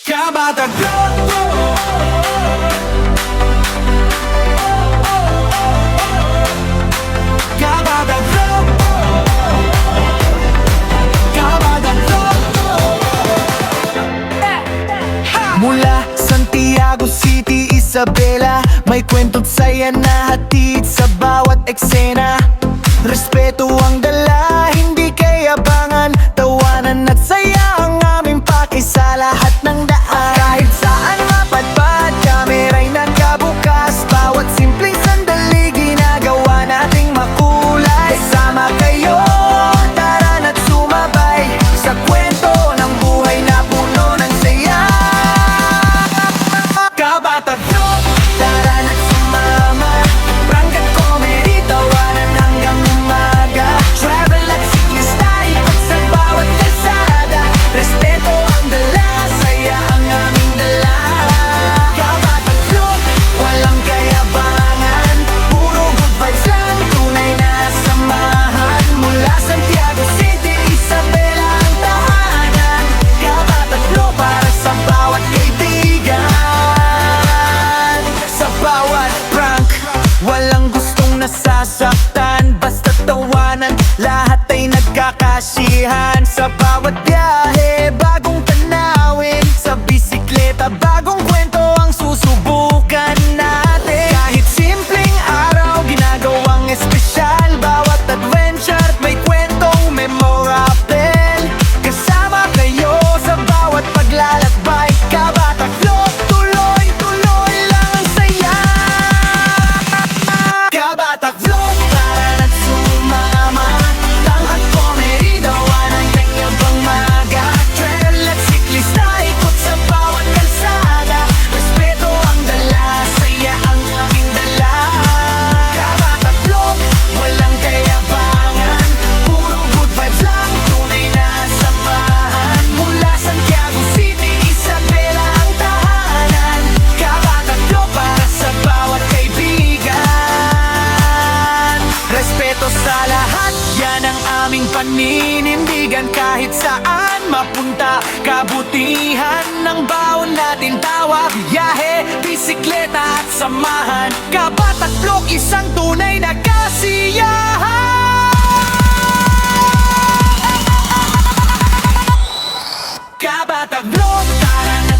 Kabatag Kabatag Kabatag Mula Santiago City, Isabela, may kwento't saya na hatid sa bawat eksena. Respeto ang dala, hindi kayabangan, tawanan at saya ang aming pake sa lahat ng daan. Kahit saan mapadpad, kamera'y nakabukas, bawat simpleng sandali ginagawa nating makulay. Kasama kayo, tara na't sumabay sa kwento ng buhay na puno ng saya. Kabatag tara na't sumama, prangka comedy, tawanan hanggang umaga. Travel at siklista, ikot sa bawat kalsada, respeto ang dala, saya ang aming dala. Kabatag walang kayabangan, puro good vibes lang, tunay na samahan. Mula Santiago City, Isabela ang tahanan. Kabatag para sa bawat kaibigan. Sa bawat prank, walang gustong nasasaktan, basta tawanan, lahat ay nagkakasihan. Sa bawat biyahe, bagong tanawin, sa bisikleta, bagong kwento ang susubukan natin. Kahit simpleng araw, ginagawang espesyal, bawat adventure may kwentong memorable. Kasama kayo sa bawat paglalakbay. Kabatag tuloy-tuloy lang ang saya. Kabatag tara na't sumama, tanghal comedy, dawanan kanyang maga. Trail at siklista, ikot sa bawat kalsada, respeto ang dala, saya ang aming dala. Kabatag walang kayabangan, puro good vibes lang, tunay na samahan. Mula Santiago City, Isabela ang tahanan. Kabatag para sa bawat kaibigan. Respeto sa lahat, yan ang aming paninindigan. Kahit saan mapunta, kabutihan ng bawat natin, tawa, biyahe, bisikleta at samahan. Kabatag isang tunay na kasiyahan. Kabatag tara na